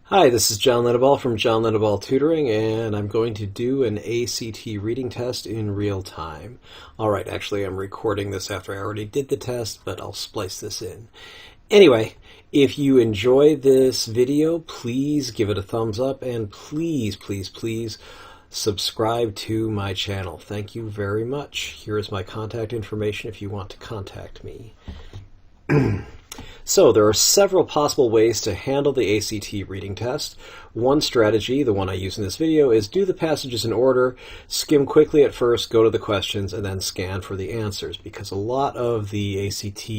Hi, this is John Linneball from John Linneball Tutoring, and I'm going to do an ACT reading test in real time. Alright, actually I'm recording this after I already did the test, but I'll splice this in. Anyway, if you enjoy this video, please give it a thumbs up, and please subscribe to my channel. Thank you very much. Here is my contact information if you want to contact me. So there are several possible ways to handle the ACT reading test. One strategy, the one I use in this video, is do the passages in order, skim quickly at first, go to the questions, and then scan for the answers, because a lot of the ACT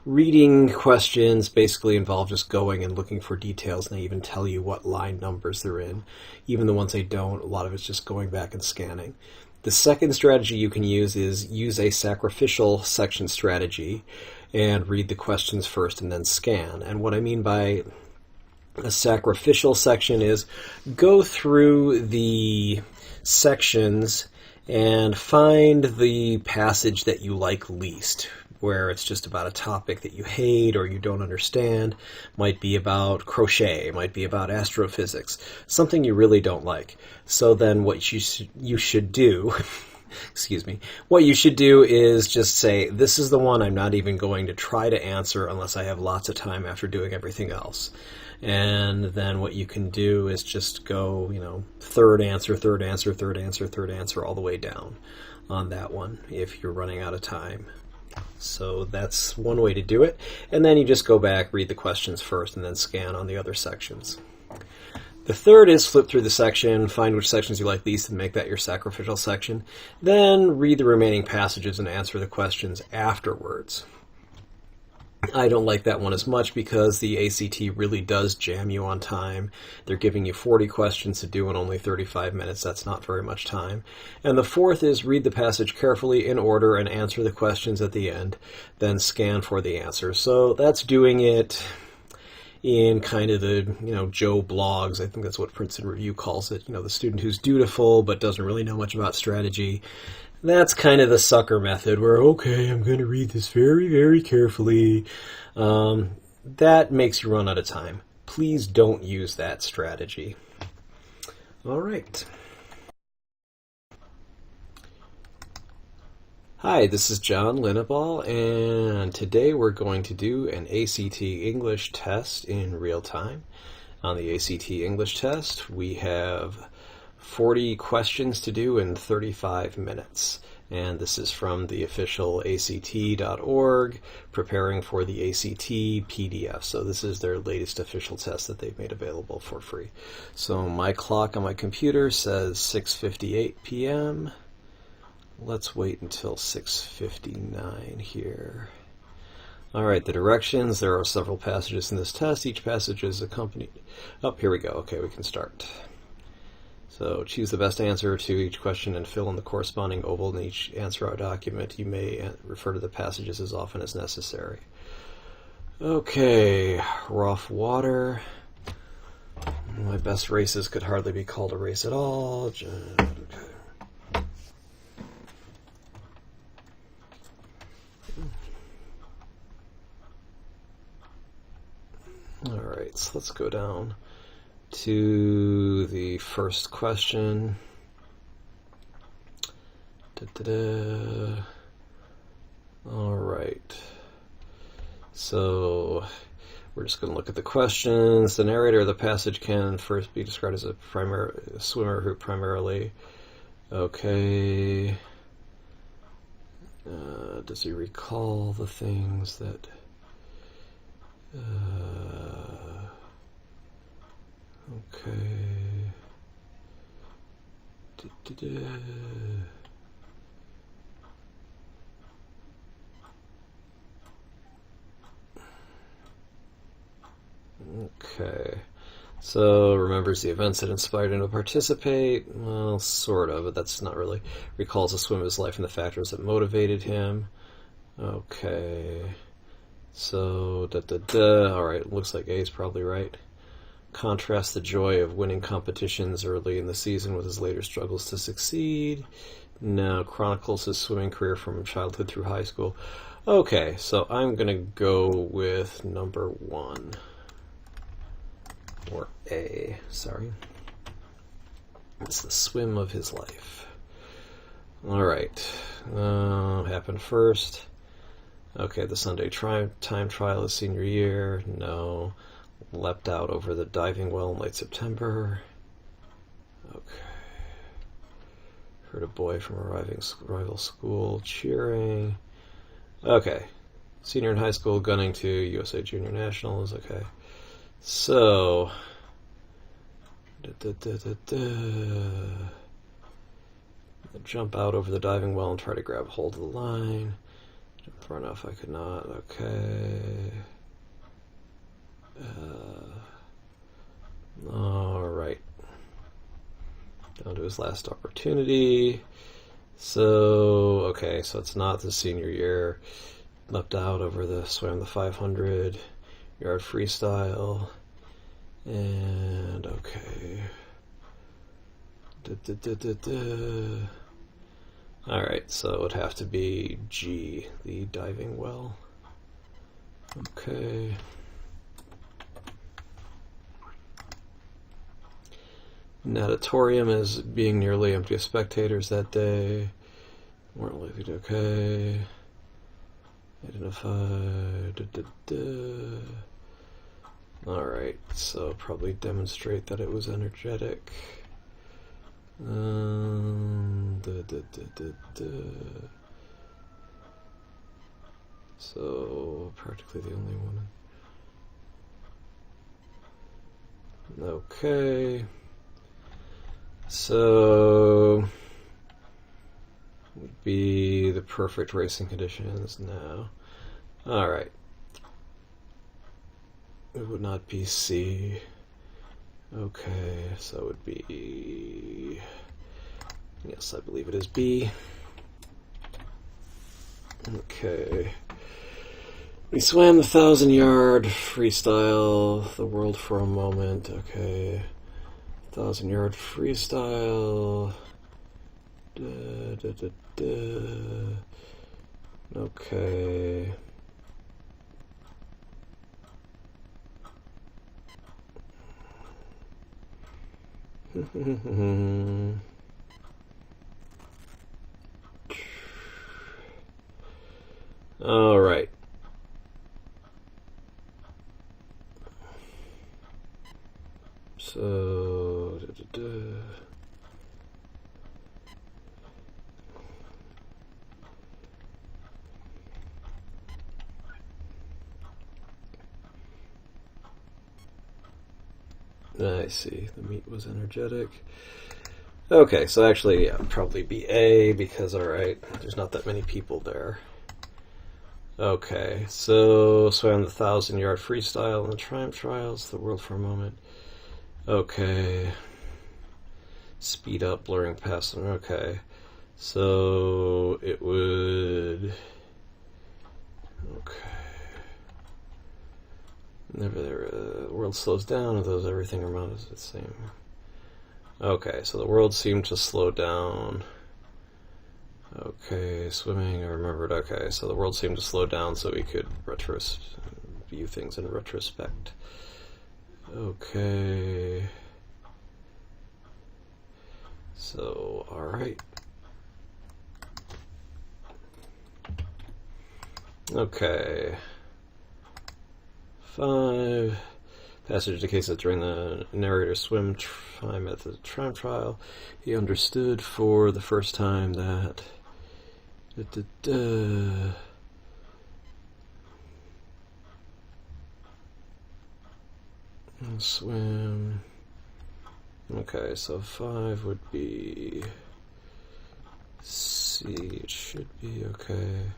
reading questions basically involve just going and looking for details, and they even tell you what line numbers they're in. Even the ones they don't, a lot of it's just going back and scanning. The second strategy you can use is use a sacrificial section strategy and read the questions first and then scan. And what I mean by a sacrificial section is go through the sections and find the passage that you like least, where it's just about a topic that you hate or you don't understand. Might be about crochet, might be about astrophysics, something you really don't like. So then what you should do excuse me, what you should do is just say, this is the one I'm not even going to try to answer unless I have lots of time after doing everything else. And then what you can do is just go, third answer, all the way down on that one if you're running out of time. So that's one way to do it. And then you just go back, read the questions first, and then scan on the other sections. The third is flip through the section, find which sections you like least and make that your sacrificial section. Then read the remaining passages and answer the questions afterwards. I don't like that one as much because the ACT really does jam you on time. They're giving you 40 questions to do in only 35 minutes. That's not very much time. And the fourth is read the passage carefully in order and answer the questions at the end, then scan for the answer. So that's doing it in kind of the, Joe blogs. I think that's what Princeton Review calls it. The student who's dutiful but doesn't really know much about strategy. That's kind of the sucker method where, okay, I'm going to read this very carefully. That makes you run out of time. Please don't use that strategy. All right. Hi, this is John Linneball, and today we're going to do an ACT English test in real time. On the ACT English test, we have 40 questions to do in 35 minutes. And this is from the official ACT.org, preparing for the ACT PDF. So this is their latest official test that they've made available for free. So my clock on my computer says 6:58 p.m. Let's wait until 6:59 here. All right, the directions. There are several passages in this test. Each passage is accompanied. Oh, here we go. Okay, we can start. So choose the best answer to each question and fill in the corresponding oval in each answer document. You may refer to the passages as often as necessary. Okay, rough water. My best races could hardly be called a race at all. Okay. All right, so let's go down to the first question. All right, so we're just going to look at the questions. The narrator of the passage can first be described as a swimmer who primarily, okay, does he recall the things that okay. Okay. So remembers the events that inspired him to participate. Well, sort of, but that's not really. Recalls the swim of his life and the factors that motivated him. Okay. So, alright, looks like A is probably right. Contrasts the joy of winning competitions early in the season with his later struggles to succeed. No, chronicles his swimming career from childhood through high school. Okay, so I'm going to go with number one. or A, sorry. It's the swim of his life. Alright, happened first. Okay, the Sunday time trial is senior year. No. Leapt out over the diving well in late September. Okay. Heard a boy from a rival school cheering. Okay. Senior in high school, gunning to USA Junior Nationals. Okay. So. Jump out over the diving well and try to grab hold of the line. Jump far enough, I could not. Okay. Alright. Down to his last opportunity. So, okay, so it's not the senior year. Leapt out over swam the 500 yard freestyle. And, okay. Alright, so it would have to be G, the diving well. Okay. Natatorium is being nearly empty of spectators that day. Weren't likely to, okay. Identify. Alright, so probably demonstrate that it was energetic. So, practically the only one. Okay. So, would be the perfect racing conditions now. Alright. It would not be C. Okay, so it would be... Yes, I believe it is B. Okay. We swam the 1,000-yard freestyle, the world for a moment. Okay. 1,000-yard freestyle. Okay. All right. So, I see. The meat was energetic. Okay, so actually, yeah, probably be A because, alright, there's not that many people there. Okay, so swam the 1,000-yard freestyle in the Triumph Trials, the world for a moment. Okay. Speed up, blurring past them. Okay. So it would... Okay. Never there. The world slows down, and those everything around is the same. Okay, so the world seemed to slow down. Okay, swimming, I remembered. Okay, so the world seemed to slow down so we could view things in retrospect. Okay. So, alright. Okay. 5. Passage indicates that during the narrator's swim time at the Triumph trial, he understood for the first time that swim. Okay, so 5 would be C. It should be okay.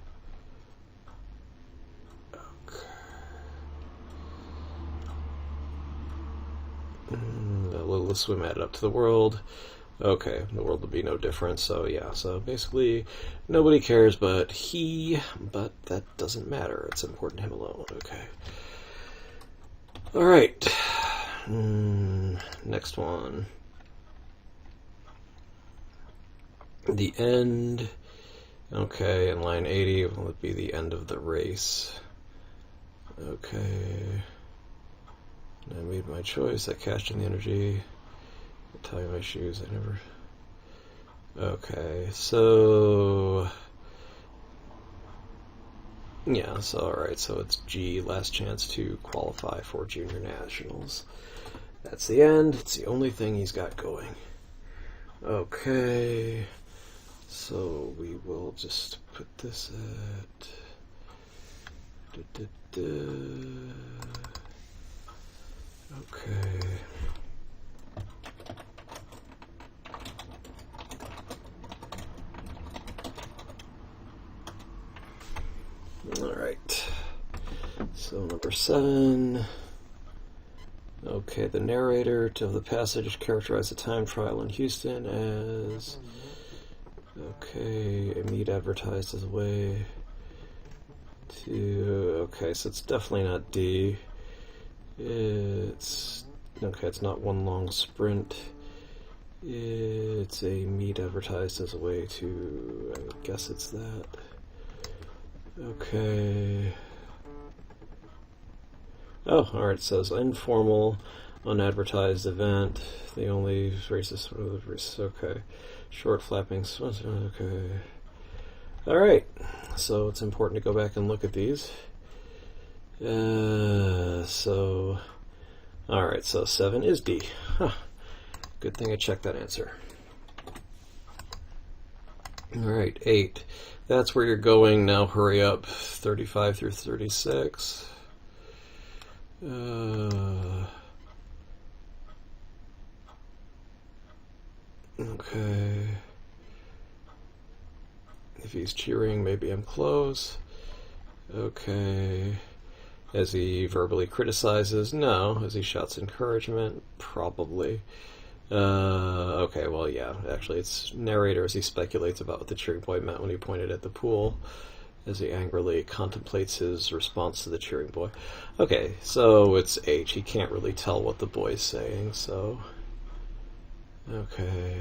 The swim added up to the world. Okay, the world will be no different, so yeah, so basically nobody cares but he, but that doesn't matter. It's important to him alone. Okay. Alright. Next one. The end. Okay, in line 80 will it be the end of the race. Okay. I made my choice. I cashed in the energy. I tie my shoes. I never... Okay, so... Yeah, so alright, so it's G, last chance to qualify for Junior Nationals. That's the end. It's the only thing he's got going. Okay, so we will just put this at... Okay. Alright. So number 7. Okay, the narrator of the passage characterized the time trial in Houston as... Okay, a meet advertised as a way to... Okay, so it's definitely not D. It's... Okay, it's not one long sprint. It's a meet advertised as a way to... I guess it's that. Okay. Oh, alright, it says informal, unadvertised event. The only racist... Okay. Short flapping... Okay. Alright, so it's important to go back and look at these. So... Alright, so 7 is D. Huh. Good thing I checked that answer. Alright, 8. That's where you're going. Now hurry up. 35 through 36. Okay. If he's cheering, maybe I'm close. Okay. As he verbally criticizes, no. As he shouts encouragement, probably. Okay, well, yeah. Actually, it's narrator as he speculates about what the cheering boy meant when he pointed at the pool, as he angrily contemplates his response to the cheering boy. Okay, so it's H. He can't really tell what the boy's saying, so... Okay.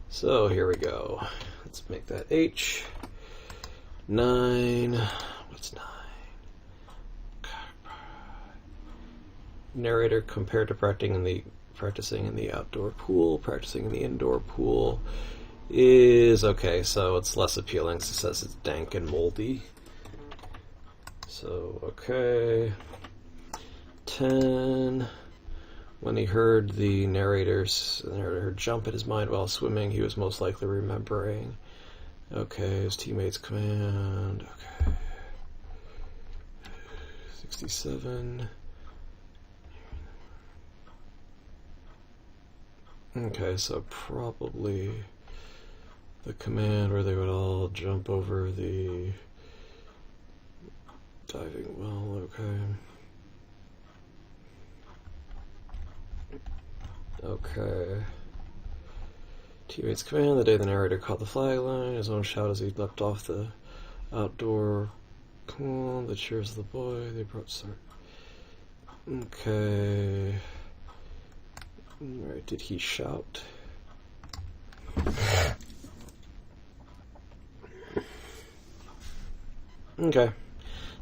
So, here we go. Let's make that H. 9. What's 9? Narrator compared to practicing in the outdoor pool, practicing in the indoor pool is okay, so it's less appealing. So it says it's dank and moldy. So, okay. 10. When he heard the narrator jump in his mind while swimming, he was most likely remembering. Okay, his teammates' command. Okay. 67. Okay, so probably the command where they would all jump over the diving well, okay. Okay. Teammates command, the day the narrator caught the flag line, his own shout as he leapt off the outdoor pool, the cheers of the boy, they brought start. Okay. Alright, did he shout? Okay.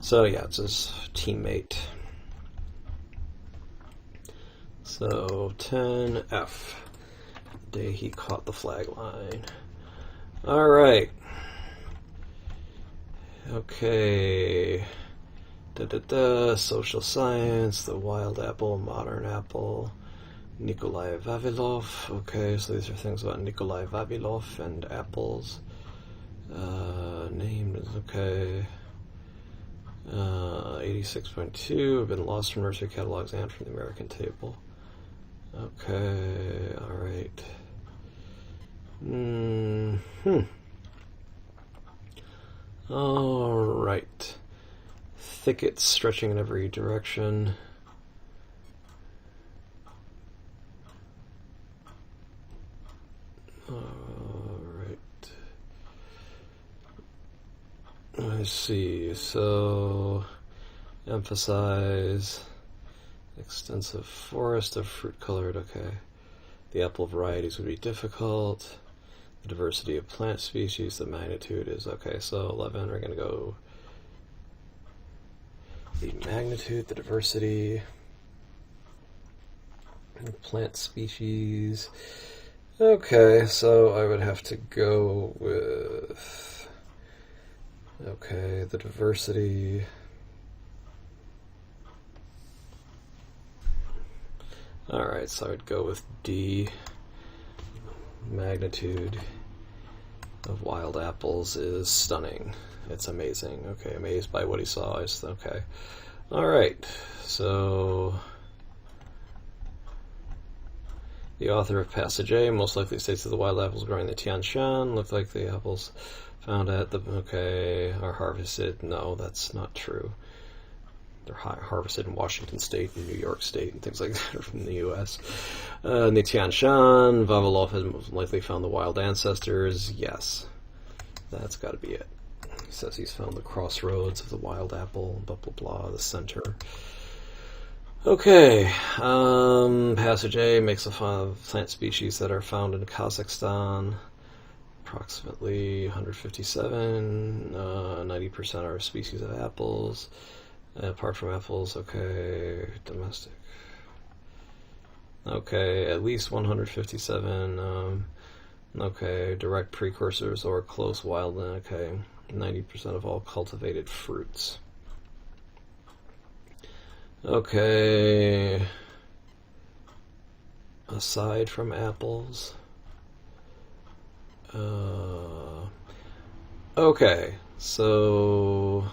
So yeah, it's his teammate. So 10F. The day he caught the flag line. Alright. Okay. Social science, the wild apple, modern apple. Nikolai Vavilov. Okay, so these are things about Nikolai Vavilov and apples. Name is okay. 86.2 have been lost from nursery catalogs and from the American table. Okay, alright. Alright. Thickets stretching in every direction. Alright. I see. So, emphasize extensive forest of fruit colored. Okay. The apple varieties would be difficult. The diversity of plant species, the magnitude is okay. So 11, we're going to go the magnitude, the diversity. Plant species. Okay, so I would have to go with... Okay, the diversity... Alright, so I would go with D. Magnitude of wild apples is stunning. It's amazing. Okay, amazed by what he saw. Okay. Alright, so... The author of Passage A most likely states that the wild apples growing in the Tian Shan look like the apples found at the... Okay, are harvested. No, that's not true. They're harvested in Washington State and New York State and things like that are from the U.S. In the Tian Shan, Vavilov has most likely found the wild ancestors. Yes, that's got to be it. He says he's found the crossroads of the wild apple, blah, blah, blah, the center. Okay, Passage A makes a plant species that are found in Kazakhstan. Approximately 157, 90% are species of apples. Apart from apples, okay, domestic. Okay, at least 157, okay, direct precursors or close wild, okay, 90% of all cultivated fruits. Okay, aside from apples, okay, so...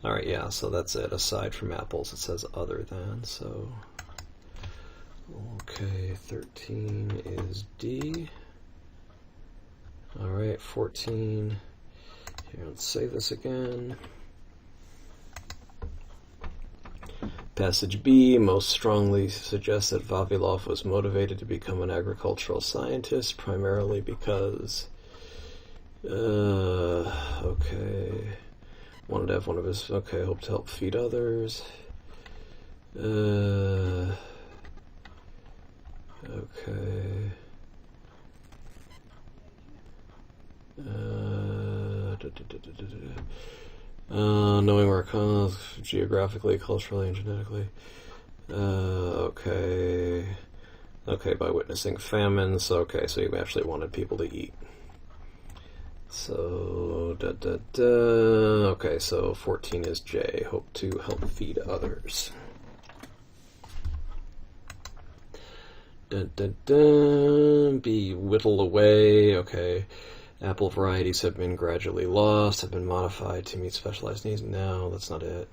Alright, yeah, so that's it. Aside from apples, it says other than, so... Okay, 13 is D. Alright, 14. Here, let's say this again. Passage B most strongly suggests that Vavilov was motivated to become an agricultural scientist, primarily because... okay... Wanted to have one of his... Okay, hope to help feed others. Okay. Knowing where it comes geographically, culturally, and genetically. Okay. Okay, by witnessing famines. Okay, so he actually wanted people to eat. So, okay, so 14 is J. Hope to help feed others. Be whittled away. Okay. Apple varieties have been gradually lost, have been modified to meet specialized needs. No, that's not it.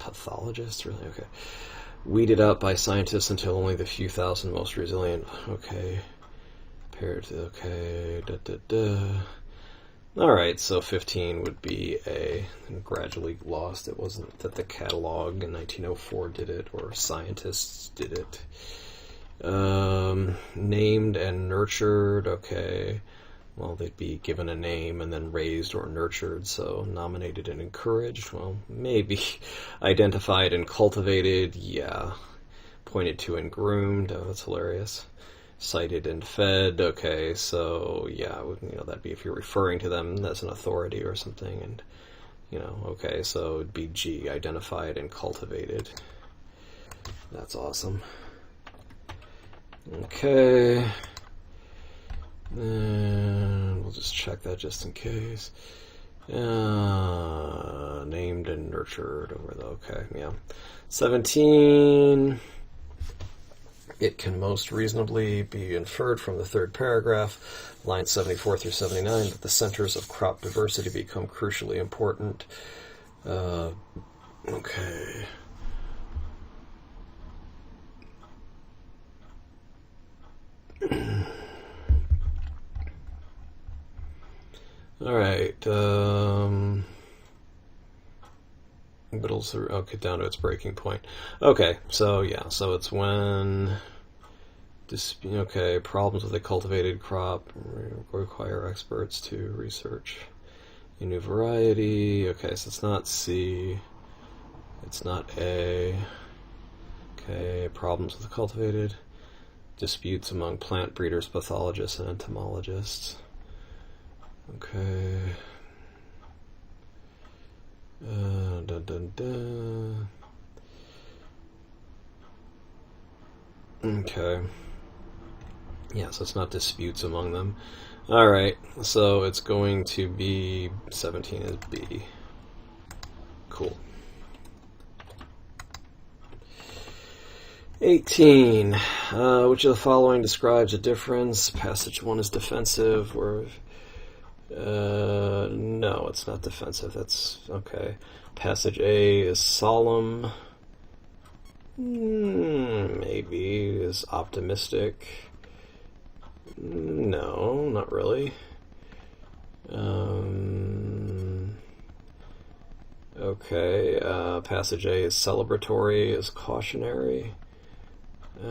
Pathologists? Really? Okay. Weeded out by scientists until only the few thousand most resilient. Okay. Compared to, okay, Alright, so 15 would be A, gradually lost. It wasn't that the catalog in 1904 did it, or scientists did it. Named and nurtured, okay. Well, they'd be given a name and then raised or nurtured, so nominated and encouraged, well, maybe. Identified and cultivated, yeah. Pointed to and groomed, oh, that's hilarious. Cited and fed, okay, so yeah, that'd be if you're referring to them as an authority or something, and okay, so it'd be G, identified and cultivated. That's awesome. Okay, and we'll just check that just in case. Named and nurtured over the, okay, yeah. 17. It can most reasonably be inferred from the third paragraph, lines 74 through 79, that the centers of crop diversity become crucially important. Okay. Alright, whittles through, okay, down to its breaking point. Okay, so yeah, so it's when okay, problems with a cultivated crop require experts to research a new variety. Okay, so it's not C, it's not A. Okay, problems with the cultivated, disputes among plant breeders, pathologists, and entomologists. Okay. Okay. Yeah, so it's not disputes among them. Alright, so it's going to be 17 is B. Cool. 18. Which of the following describes a difference? Passage 1 is defensive, or... no, it's not defensive. That's... okay. Passage A is solemn. Maybe. Is optimistic. No, not really. Okay. Passage A is celebratory. Is cautionary. Okay.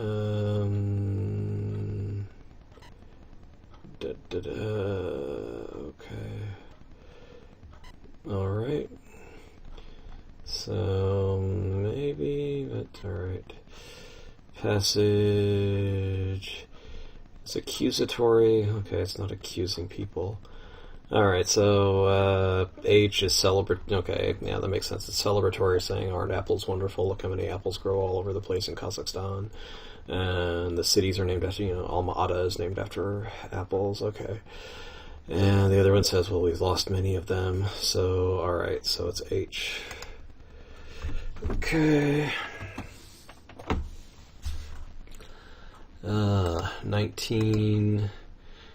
Alright. So, maybe, but alright. Passage is accusatory. Okay, it's not accusing people. Alright, so H is okay, yeah, that makes sense. It's celebratory, saying, aren't apples wonderful? Look how many apples grow all over the place in Kazakhstan. And the cities are named after, Alma-Ata is named after apples, okay. And the other one says, well, we've lost many of them. So, alright, so it's H. Okay. 19...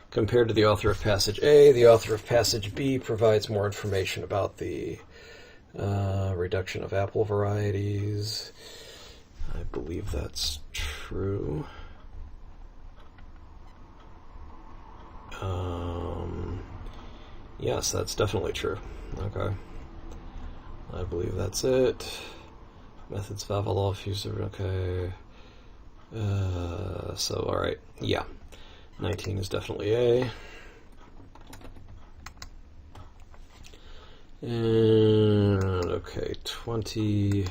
Compared to the author of Passage A, the author of Passage B provides more information about the reduction of apple varieties. I believe that's true. Yes, that's definitely true. Okay. I believe that's it. Methods Vavilov, user, okay. So, alright, yeah. 19 is definitely A. And, okay, 20.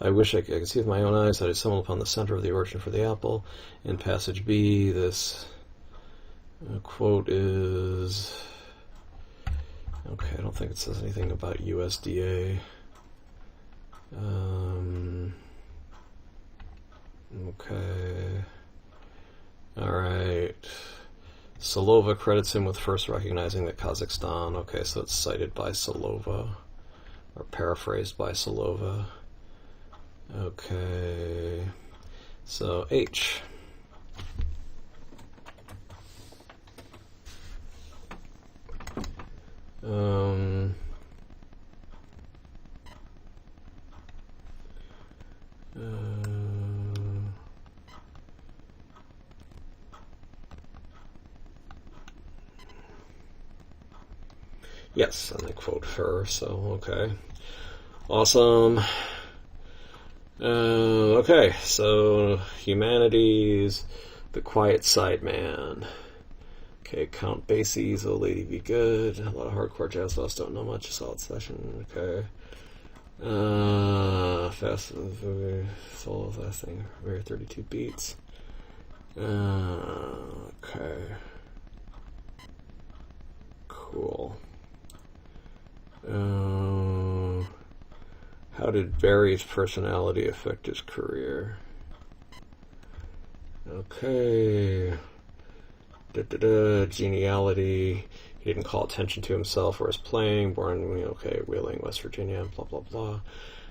I wish I could see with my own eyes that I stumbled upon the center of the origin for the apple. In Passage B, this quote is... okay, I don't think it says anything about USDA. Okay. Alright. Solova credits him with first recognizing that Kazakhstan. Okay, so it's cited by Solova. Or paraphrased by Solova. Okay. So, H. Yes, and I quote her, so okay. Awesome. Okay, so humanities, The Quiet Side Man. Okay, Count Basie's Oh Lady Be Good. A lot of hardcore jazz lost, don't know much. Solid Session, okay. Fast solo last thing, very 32 beats. Okay. Cool. How did Barry's personality affect his career? Okay. Geniality. He didn't call attention to himself or his playing. Born, Wheeling, West Virginia, blah, blah, blah.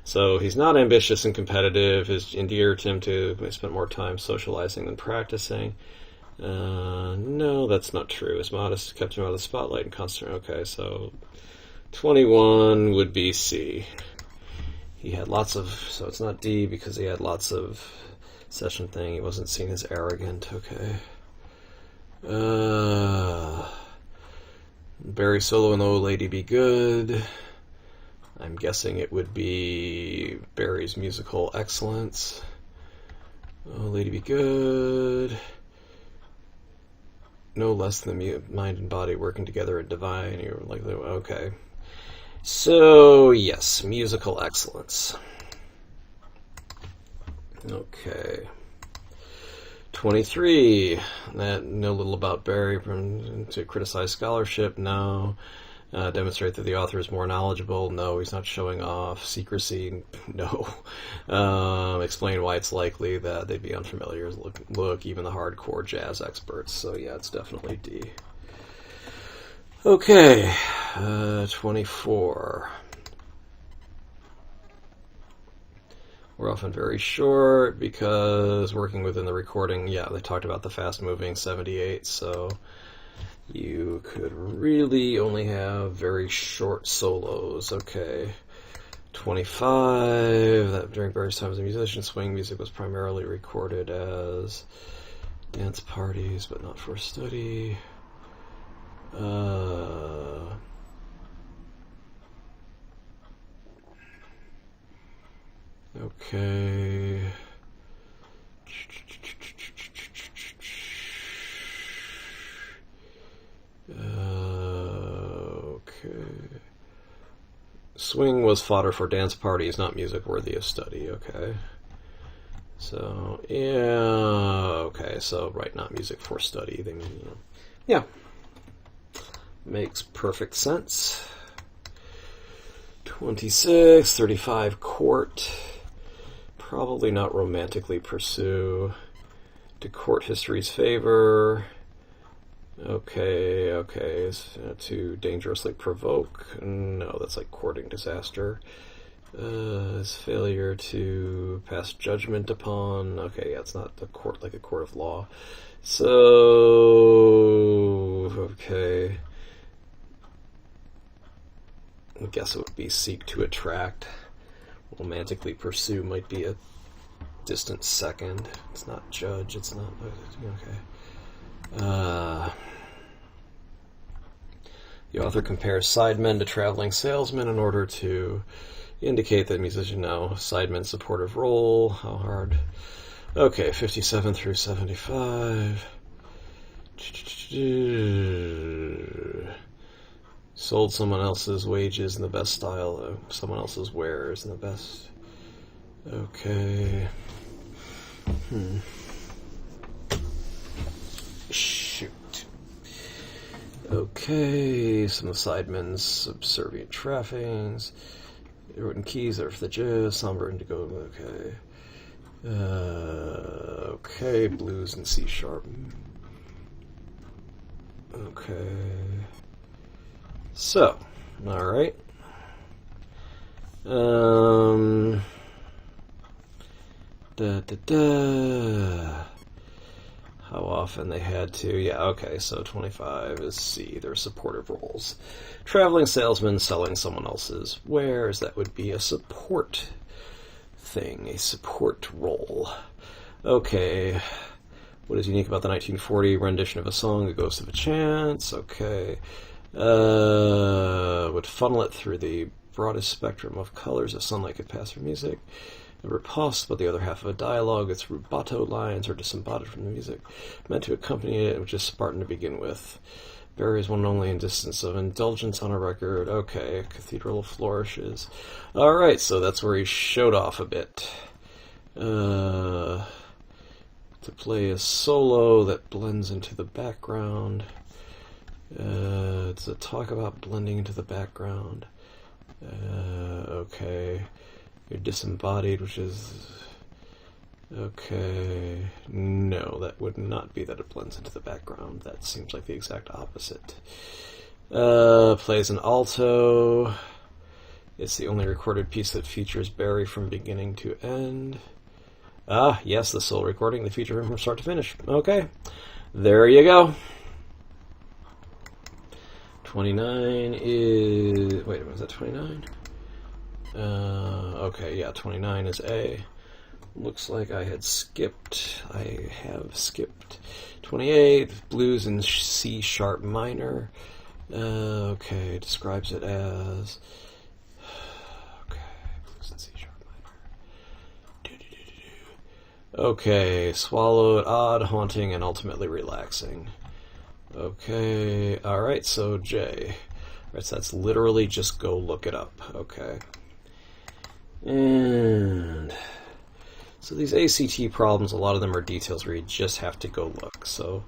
So he's not ambitious and competitive. His endeared him to spend more time socializing than practicing. No, that's not true. His modest kept him out of the spotlight and constant. Okay, so 21 would be C. He had lots of, so it's not D because he had lots of session thing. He wasn't seen as arrogant. Okay. Barry Solo and Oh Lady Be Good. I'm guessing it would be Barry's musical excellence. Oh Lady Be Good. No less than the mind and body working together at divine. You're like, okay. So, yes, musical excellence. Okay. 23. That know little about Barry to criticize scholarship. No. Demonstrate that the author is more knowledgeable. No, he's not showing off. Secrecy. No. Explain why it's likely that they'd be unfamiliar. Look, even the hardcore jazz experts. So yeah, it's definitely D. Okay, 24. We're often very short because working within the recording, yeah, they talked about the fast-moving 78, so you could really only have very short solos. Okay, 25. That during various times, the musician swing music was primarily recorded as dance parties, but not for study. Okay. Okay. Swing was fodder for dance parties, not music worthy of study. Okay. So, yeah. Okay, so, right, not music for study. They mean, you know. Yeah. Makes perfect sense. 26, 35, court. Probably not romantically pursue. To court history's favor. Okay. To dangerously provoke. No, that's like courting disaster. His failure to pass judgment upon. Okay, yeah, it's not a court like a court of law. So, okay. I guess it would be seek to attract. Romantically pursue might be a distant second. It's not judge, it's not... Okay. The author compares sidemen to traveling salesmen in order to indicate that musician now sidemen supportive role. How hard? Okay, 57 through 75. Sold someone else's wages in the best style, someone else's wares in the best. Okay. Shoot. Okay, some of the sidemen's subservient trappings. Written keys are for the jazz, somber indigo. Okay. Okay, blues and C sharp. Okay. So, alright. How often they had to. Yeah, okay, so 25 is C. They're supportive roles. Traveling salesman selling someone else's wares. That would be a support thing, a support role. Okay. What is unique about the 1940 rendition of a song, A Ghost of a Chance? Okay. Would funnel it through the broadest spectrum of colors as sunlight could pass through music. It repulsed, but the other half of a dialogue, its rubato lines are disembodied from the music, meant to accompany it, which is Spartan to begin with. Barriers one and only in distance of indulgence on a record. Okay, Cathedral of Flourishes. Alright, so that's where he showed off a bit. To play a solo that blends into the background. It's a talk about blending into the background. Okay. You're disembodied, which is... Okay. No, that would not be that it blends into the background. That seems like the exact opposite. Plays an alto. It's the only recorded piece that features Barry from beginning to end. Ah, yes, the sole recording. They feature him from start to finish. Okay. There you go. 29 is... Wait a minute, is that 29? Okay, yeah, 29 is A. Looks like I have skipped 28, blues in C sharp minor. Okay, describes it as... Okay, blues in C sharp minor. Okay, swallowed, odd, haunting, and ultimately relaxing. Okay, alright, so J. Alright, so that's literally just go look it up. Okay. And so these ACT problems, a lot of them are details where you just have to go look. So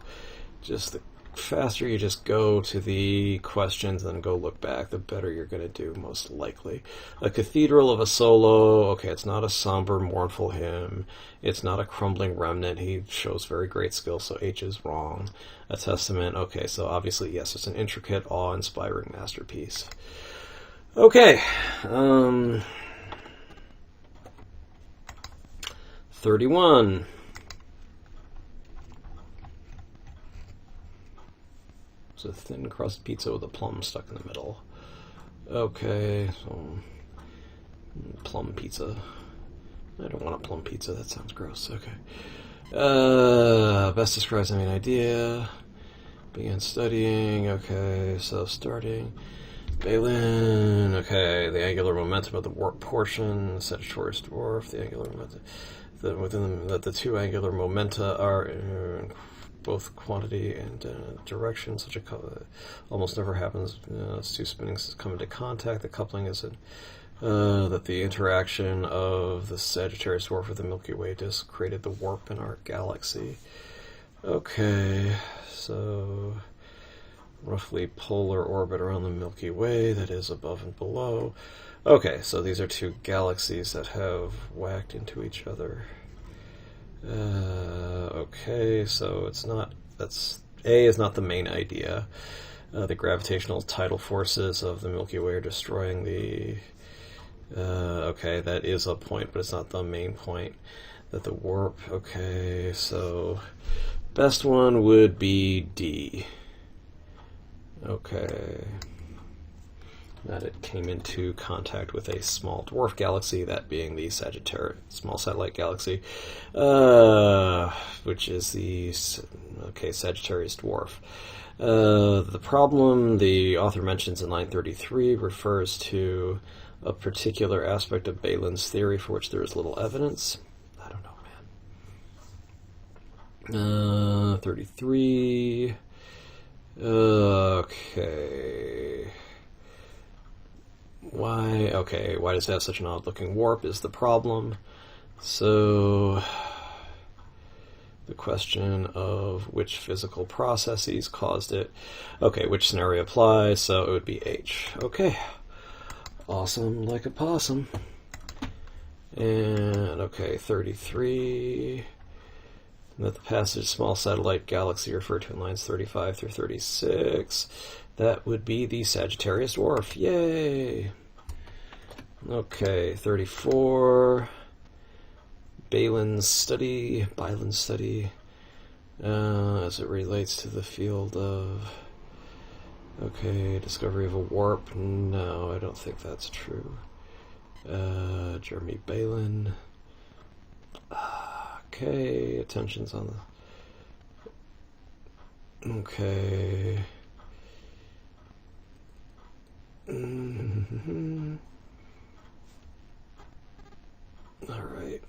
just the faster you just go to the questions and then go look back, the better you're going to do, most likely. A cathedral of a solo, okay, it's not a somber, mournful hymn. It's not a crumbling remnant. He shows very great skill, so H is wrong. A testament, okay, so obviously, yes, it's an intricate, awe-inspiring masterpiece. Okay, 31. It's a thin crust pizza with a plum stuck in the middle. Okay, so plum pizza. I don't want a plum pizza, that sounds gross. Okay. Best describes the main idea. Began studying. Okay, so starting. Balin. Okay, the angular momentum of the warp portion. Sagittarius dwarf. The angular momentum. Within the two angular momenta are both quantity and direction. Such a almost never happens. It's two spinnings come into contact. The coupling is that the interaction of the Sagittarius dwarf with the Milky Way disk created the warp in our galaxy. Okay, so roughly polar orbit around the Milky Way, that is above and below. Okay, so these are two galaxies that have whacked into each other. Okay, so it's not, that's, A is not the main idea. The gravitational tidal forces of the Milky Way are destroying the, okay, that is a point, but it's not the main point. That the warp, okay, so best one would be D. Okay. That it came into contact with a small dwarf galaxy, that being the Sagittarius small satellite galaxy, which is the Sagittarius dwarf. The problem the author mentions in line 33 refers to a particular aspect of Balin's theory for which there is little evidence. I don't know, man. 33. Okay. Why does it have such an odd-looking warp is the problem. So, the question of which physical processes caused it. Okay, which scenario applies, so it would be H. Okay. Awesome like a possum. And, okay, 33. That the passage small satellite galaxy referred to in lines 35 through 36. That would be the Sagittarius dwarf. Yay! Okay, 34. Balin's study, as it relates to the field of, okay, discovery of a warp. No, I don't think that's true. Jeremy Balin. Okay, attention's on the, okay. Alright.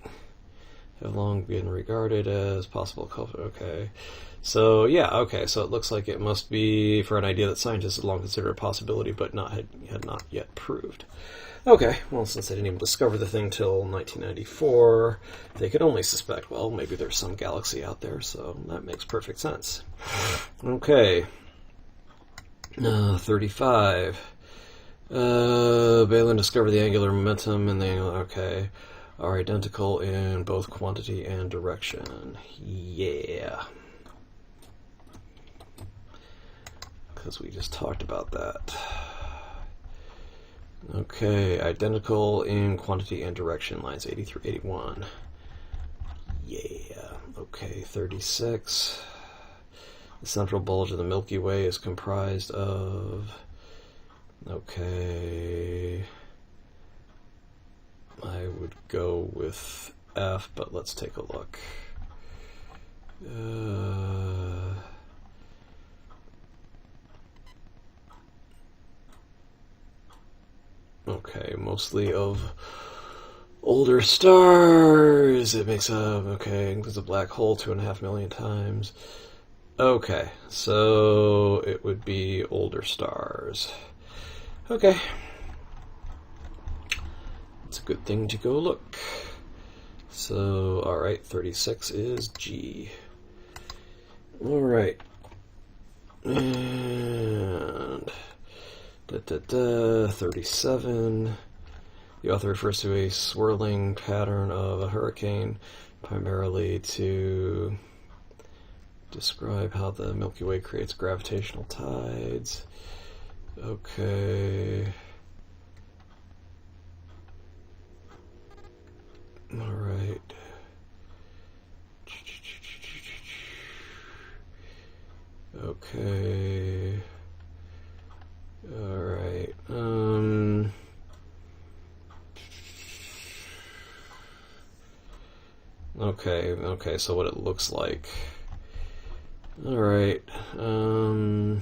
Have long been regarded as possible culprit. Okay. So, yeah, okay, so it looks like it must be for an idea that scientists had long considered a possibility, but had not yet proved. Okay, well, since they didn't even discover the thing till 1994, they could only suspect, well, maybe there's some galaxy out there, so that makes perfect sense. Okay. 35. Balin discovered the angular momentum and the angular, okay, are identical in both quantity and direction. Yeah. Because we just talked about that. Okay, identical in quantity and direction, lines 80 through 81. Yeah. Okay, 36. The central bulge of the Milky Way is comprised of, okay, I would go with F, but let's take a look. Okay, mostly of older stars. It makes up, okay, includes a black hole 2.5 million times. Okay, so it would be older stars. Okay. It's a good thing to go look. So, alright, 36 is G. Alright. And 37. The author refers to a swirling pattern of a hurricane, primarily to describe how the Milky Way creates gravitational tides. Okay. All right. Okay. All right. Okay, so what it looks like. All right. All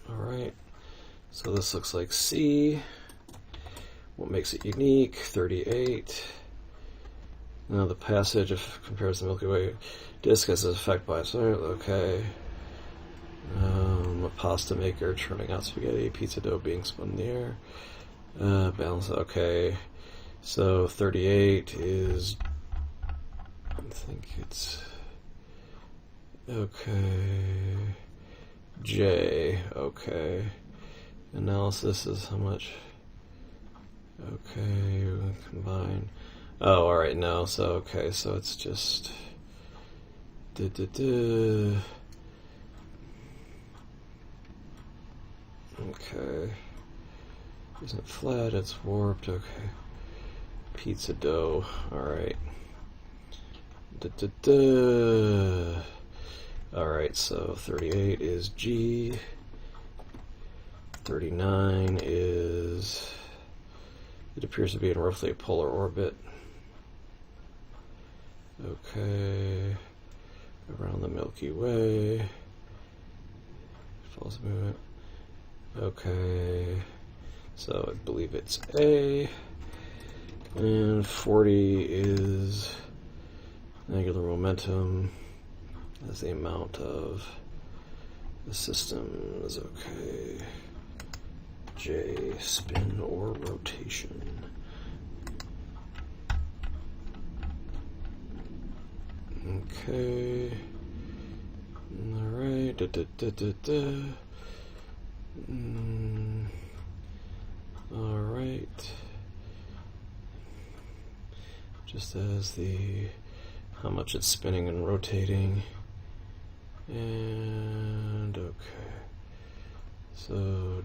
right. So this looks like C. What makes it unique? 38. Now the passage compares the Milky Way disk as an effect by its okay. A pasta maker churning out spaghetti, pizza dough being spun in the air. Balance. Okay. So 38 is. I think it's. Okay. J. Okay. Analysis is how much? Okay. Combine. Oh, alright, no. So, okay, so it's just. Okay. Isn't flat, it's warped. Okay. Pizza dough. Alright. Alright, so 38 is G. 39 is. It appears to be in roughly a polar orbit. Okay. Around the Milky Way. False movement. Okay. So I believe it's A. And 40 is angular momentum as the amount of the systems. Okay. J, spin or rotation. Okay. Alright. Alright. Just as the how much it's spinning and rotating. And okay. So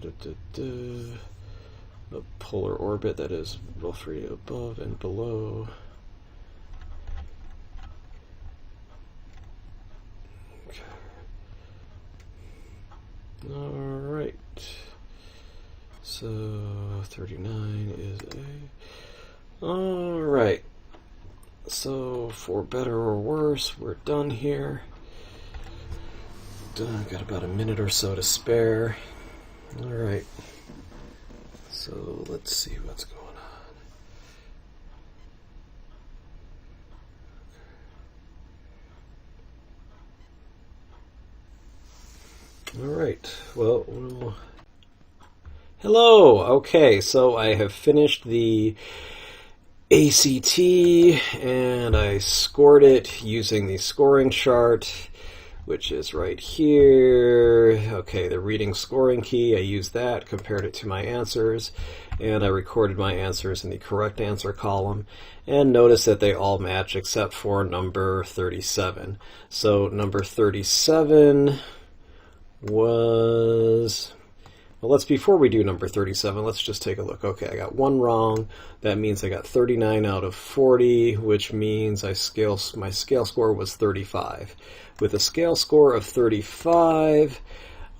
a polar orbit that is roughly above and below. Okay. Alright. So 39 is A. Alright. So for better or worse, we're done here. Got about a minute or so to spare. Alright. So let's see what's going on. Alright. Well, hello! Okay, so I have finished the ACT and I scored it using the scoring chart, which is right here. Okay, the reading scoring key, I used that, compared it to my answers, and I recorded my answers in the correct answer column, and notice that they all match except for number 37. So number 37 was... Well, before we do number 37, let's just take a look. Okay, I got one wrong. That means I got 39 out of 40, which means my scale score was 35. With a scale score of 35,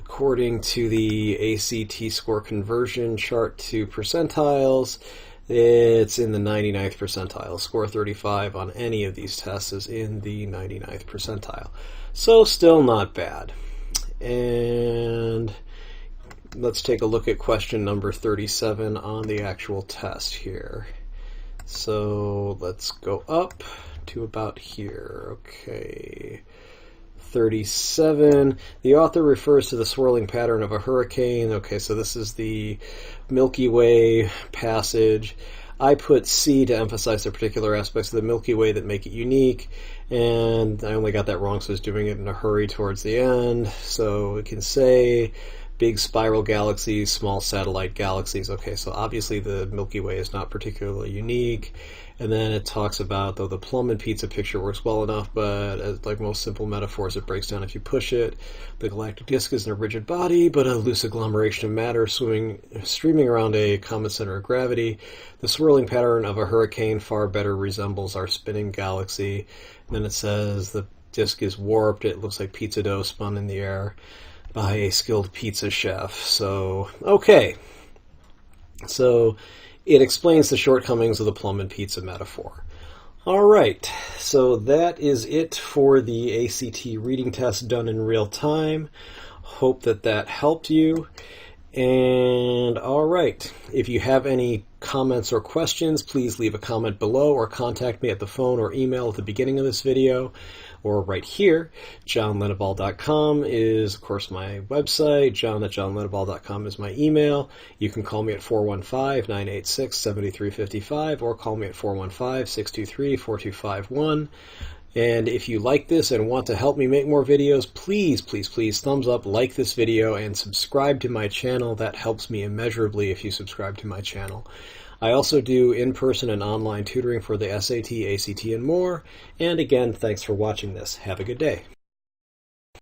according to the ACT score conversion chart to percentiles, it's in the 99th percentile. Score 35 on any of these tests is in the 99th percentile. So still not bad. And let's take a look at question number 37 on the actual test here. So let's go up to about here. Okay. 37. The author refers to the swirling pattern of a hurricane. Okay, so this is the Milky Way passage. I put C to emphasize the particular aspects of the Milky Way that make it unique, and I only got that wrong, so I was doing it in a hurry towards the end. So we can say big spiral galaxies, small satellite galaxies. Okay, so obviously the Milky Way is not particularly unique. And then it talks about, though the plum and pizza picture works well enough, but as like most simple metaphors, it breaks down if you push it. The galactic disk isn't a rigid body, but a loose agglomeration of matter streaming around a common center of gravity. The swirling pattern of a hurricane far better resembles our spinning galaxy. And then it says the disk is warped. It looks like pizza dough spun in the air by a skilled pizza chef. So, okay. So it explains the shortcomings of the plum and pizza metaphor. All right, so that is it for the ACT reading test done in real time. Hope that helped you. And all right, if you have any comments or questions, please leave a comment below or contact me at the phone or email at the beginning of this video or right here. JohnLennebaugh.com is, of course, my website. John@johnlenneball.com is my email. You can call me at 415-986-7355 or call me at 415-623-4251. And if you like this and want to help me make more videos, please, please, please thumbs up, like this video, and subscribe to my channel. That helps me immeasurably if you subscribe to my channel. I also do in-person and online tutoring for the SAT, ACT, and more. And again, thanks for watching this. Have a good day.